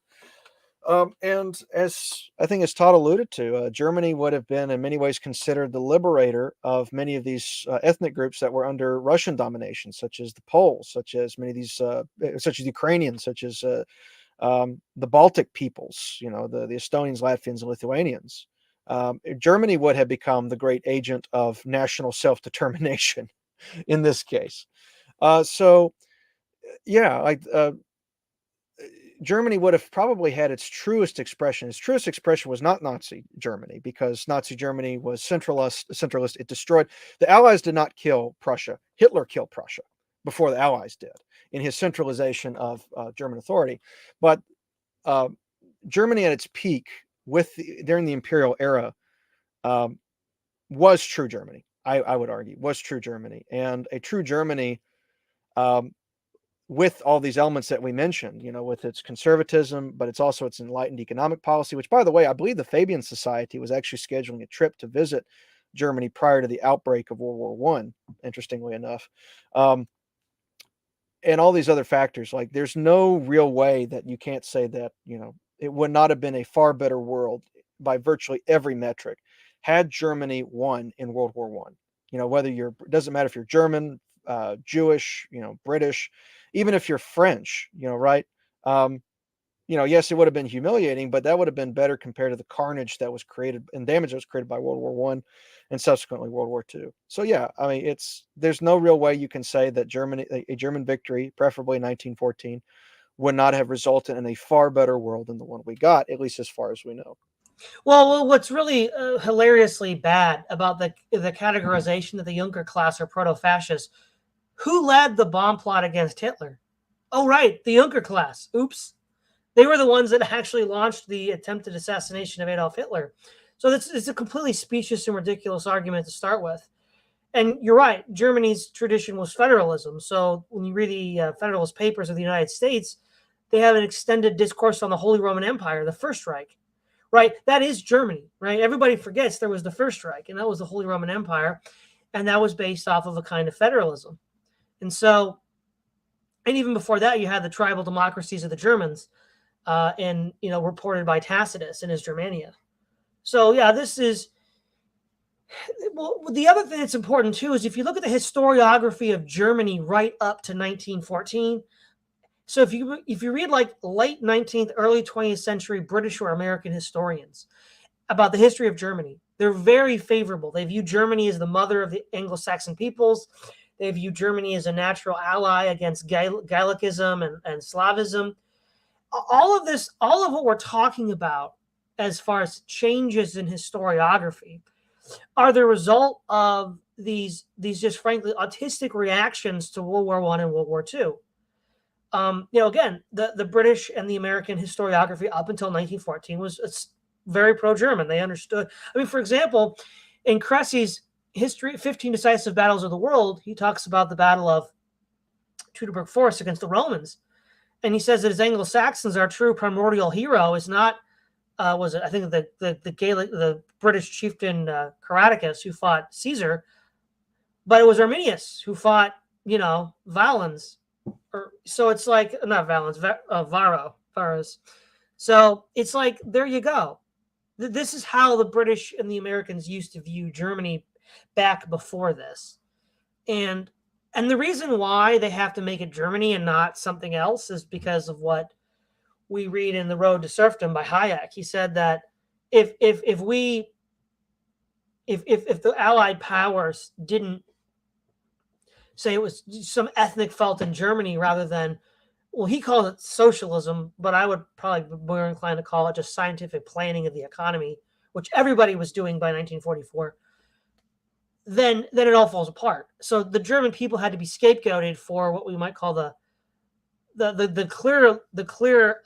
And as I think, as Todd alluded to, Germany would have been in many ways considered the liberator of many of these ethnic groups that were under Russian domination, such as the Poles, such as many of these, such as Ukrainians, such as the Baltic peoples, the Estonians, Latvians, and Lithuanians. Germany would have become the great agent of national self-determination in this case. So, yeah, like Germany would have probably had its truest expression. Its truest expression was not Nazi Germany, because Nazi Germany was centralist. It destroyed. The Allies did not kill Prussia. Hitler killed Prussia before the Allies did in his centralization of German authority. But Germany at its peak during the imperial era was true Germany. I would argue was true Germany, and a true Germany with all these elements that we mentioned, with its conservatism, but it's also its enlightened economic policy, which, by the way, I believe the Fabian Society was actually scheduling a trip to visit Germany prior to the outbreak of World War I, interestingly enough. And all these other factors, like there's no real way that you can't say that, it would not have been a far better world by virtually every metric had Germany won in World War I. Whether it doesn't matter if you're German, Jewish, British, even if you're French, right? Yes, it would have been humiliating, but that would have been better compared to the carnage that was created and damage that was created by World War I and subsequently World War II. So yeah, I mean, there's no real way you can say that a German victory, preferably in 1914, would not have resulted in a far better world than the one we got, at least as far as we know. Well, what's really hilariously bad about the categorization that the Junker class are proto-fascists, who led the bomb plot against Hitler? Oh, right, the Junker class. Oops. They were the ones that actually launched the attempted assassination of Adolf Hitler. So it's a completely specious and ridiculous argument to start with. And you're right, Germany's tradition was federalism. So when you read the Federalist Papers of the United States, they have an extended discourse on the Holy Roman Empire, the First Reich. Right? That is Germany, right? Everybody forgets there was the First Reich, and that was the Holy Roman Empire, and that was based off of a kind of federalism. And so, and even before that, you had the tribal democracies of the Germans, and reported by Tacitus in his Germania. So yeah, this is. Well, the other thing that's important too is if you look at the historiography of Germany right up to 1914. So if you read like late 19th, early 20th century British or American historians about the history of Germany, they're very favorable. They view Germany as the mother of the Anglo-Saxon peoples. They view Germany as a natural ally against Gallicism and Slavism. All of what we're talking about as far as changes in historiography are the result of these just frankly autistic reactions to World War I and World War II. Again, the British and the American historiography up until 1914 was very pro-German. They understood. I mean, for example, in Cressy's history, 15 Decisive Battles of the World, he talks about the Battle of Teutoburg Forest against the Romans. And he says that as Anglo-Saxons, our true primordial hero is not, was it, I think, the British chieftain Caradicus who fought Caesar, but it was Arminius who fought, Valens. So it's like not Valens, Varus. So it's like there you go. This is how the British and the Americans used to view Germany back before this, and the reason why they have to make it Germany and not something else is because of what we read in The Road to Serfdom by Hayek. He said that if the Allied powers didn't say it was some ethnic fault in Germany rather than, well, he calls it socialism, but I would probably be more inclined to call it just scientific planning of the economy, which everybody was doing by 1944, then it all falls apart. So the German people had to be scapegoated for what we might call the clear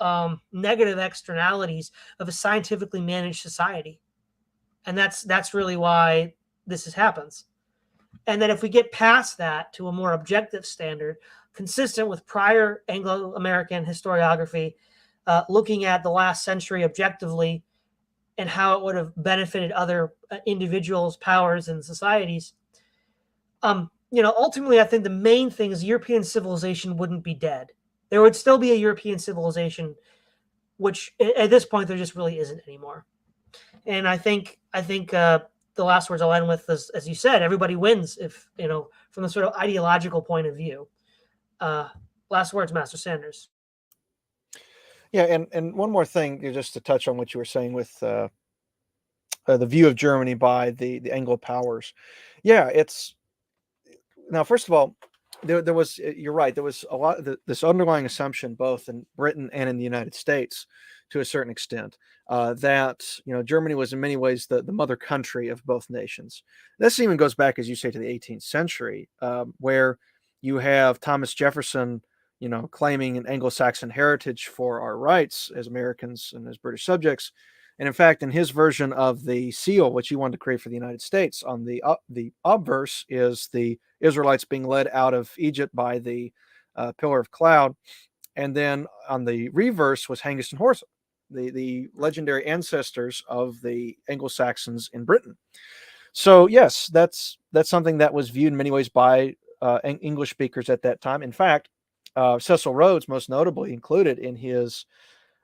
negative externalities of a scientifically managed society. And that's really why this happens. And then if we get past that to a more objective standard, consistent with prior Anglo-American historiography, looking at the last century objectively and how it would have benefited other individuals, powers, and societies, ultimately, I think the main thing is European civilization wouldn't be dead. There would still be a European civilization, which at this point there just really isn't anymore. And I think the last words I'll end with is, as you said, everybody wins if, from the sort of ideological point of view. Last words, Master Sanders. Yeah, and one more thing, just to touch on what you were saying with the view of Germany by the Anglo powers. Yeah, now, first of all, there was, you're right, there was a lot of this underlying assumption both in Britain and in the United States to a certain extent, that Germany was in many ways the mother country of both nations. This even goes back, as you say, to the 18th century, where you have Thomas Jefferson, claiming an Anglo-Saxon heritage for our rights as Americans and as British subjects. And in fact, in his version of the seal, which he wanted to create for the United States, on the obverse is the Israelites being led out of Egypt by the pillar of cloud, and then on the reverse was Hengist and Horsa, the legendary ancestors of the Anglo-Saxons in Britain. So yes, that's something that was viewed in many ways by English speakers at that time. In fact, Cecil Rhodes, most notably, included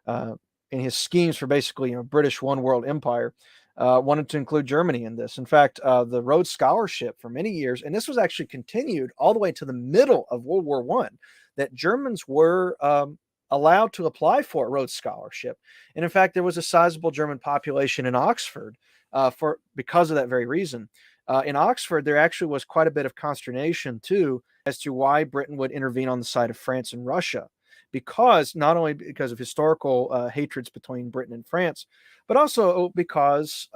uh, in his schemes for basically British one world empire, wanted to include Germany in this. In fact, the Rhodes Scholarship for many years, and this was actually continued all the way to the middle of World War One, that Germans were allowed to apply for a Rhodes Scholarship. And in fact, there was a sizable German population in Oxford because of that very reason. In Oxford, there actually was quite a bit of consternation too as to why Britain would intervene on the side of France and Russia, because not only because of historical hatreds between Britain and France, but also because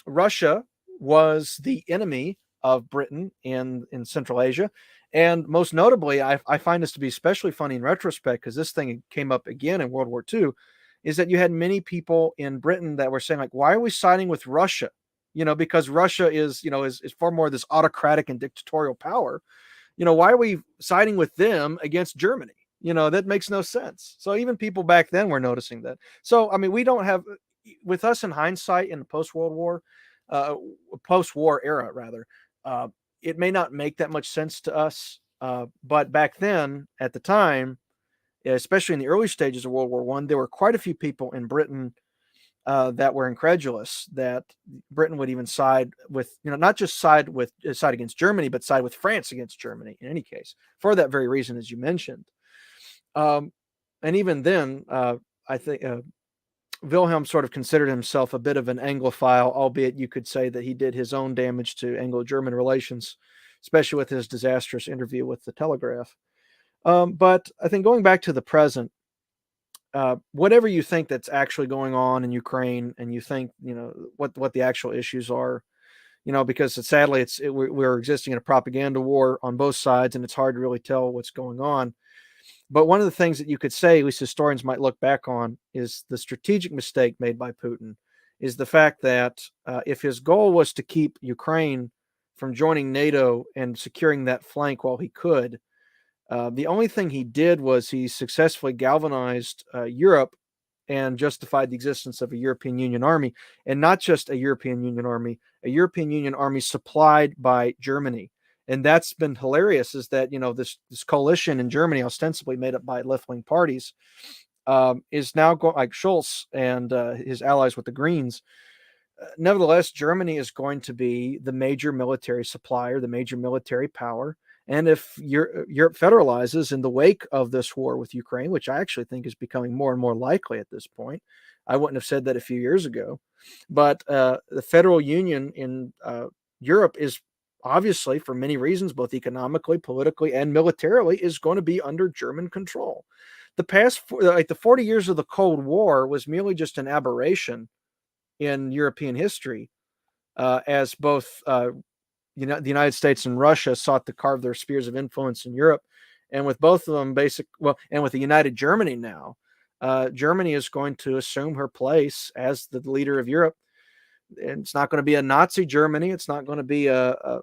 Russia was the enemy of Britain in Central Asia. And most notably, I find this to be especially funny in retrospect, because this thing came up again in World War II, is that you had many people in Britain that were saying, like, why are we siding with Russia? Because Russia is far more this autocratic and dictatorial power. Why are we siding with them against Germany? That makes no sense. So even people back then were noticing that. So, I mean, we don't have, with us in hindsight in the post-World War, post-war era, rather, it may not make that much sense to us. But back then, at the time, especially in the early stages of World War One, there were quite a few people in Britain that were incredulous that Britain would even side with, not just side against Germany, but side with France against Germany in any case, for that very reason, as you mentioned. And even then, I think Wilhelm sort of considered himself a bit of an Anglophile, albeit you could say that he did his own damage to Anglo-German relations, especially with his disastrous interview with the Telegraph. But I think going back to the present, whatever you think that's actually going on in Ukraine, and you think what the actual issues are, because sadly we're existing in a propaganda war on both sides, and it's hard to really tell what's going on. But one of the things that you could say, at least historians might look back on, is the strategic mistake made by Putin, is the fact that if his goal was to keep Ukraine from joining NATO and securing that flank while he could, the only thing he did was he successfully galvanized Europe and justified the existence of a European Union army, and not just a European Union army supplied by Germany. And that's been hilarious, is that, this coalition in Germany, ostensibly made up by left-wing parties, is now going, like Scholz and his allies with the Greens. Nevertheless, Germany is going to be the major military supplier, the major military power. And if Europe federalizes in the wake of this war with Ukraine, which I actually think is becoming more and more likely at this point, I wouldn't have said that a few years ago, but the federal union in Europe is obviously, for many reasons, both economically, politically, and militarily, is going to be under German control. The 40 years of the Cold War was merely just an aberration in European history, as both the United States and Russia sought to carve their spheres of influence in Europe. And with both of them and with the United Germany now, Germany is going to assume her place as the leader of Europe. And it's not going to be a Nazi Germany. It's not going to be a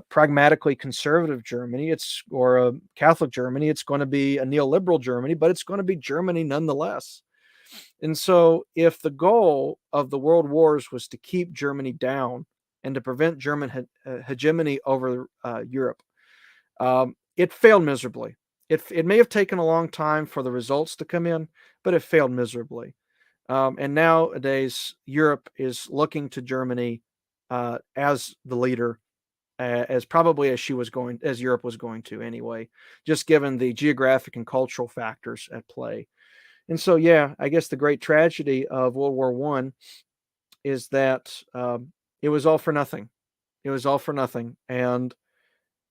pragmatically conservative Germany, or a Catholic Germany. It's going to be a neoliberal Germany, but it's going to be Germany nonetheless. And so if the goal of the world wars was to keep Germany down and to prevent German hegemony over Europe, it failed miserably. It may have taken a long time for the results to come in, but it failed miserably. And nowadays, Europe is looking to Germany as the leader, as probably as Europe was going to anyway, just given the geographic and cultural factors at play. And so, yeah, I guess the great tragedy of World War I is that it was all for nothing. It was all for nothing. And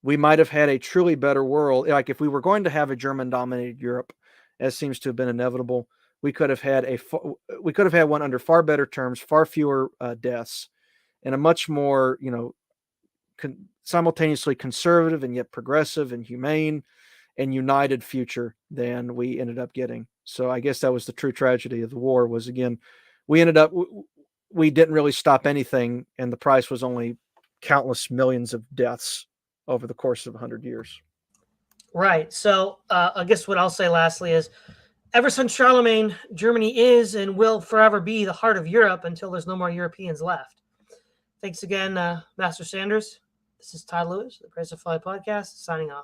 we might have had a truly better world. Like if we were going to have a German-dominated Europe, as seems to have been inevitable, we could have had one under far better terms, far fewer deaths, and a much more, simultaneously conservative and yet progressive and humane and united future than we ended up getting. So I guess that was the true tragedy of the war. Was, again, we didn't really stop anything, and the price was only countless millions of deaths over the course of 100 years. Right. So I guess what I'll say lastly is, ever since Charlemagne, Germany is and will forever be the heart of Europe until there's no more Europeans left. Thanks again, Master Sanders. This is Todd Lewis, the Price of Fly podcast, signing off.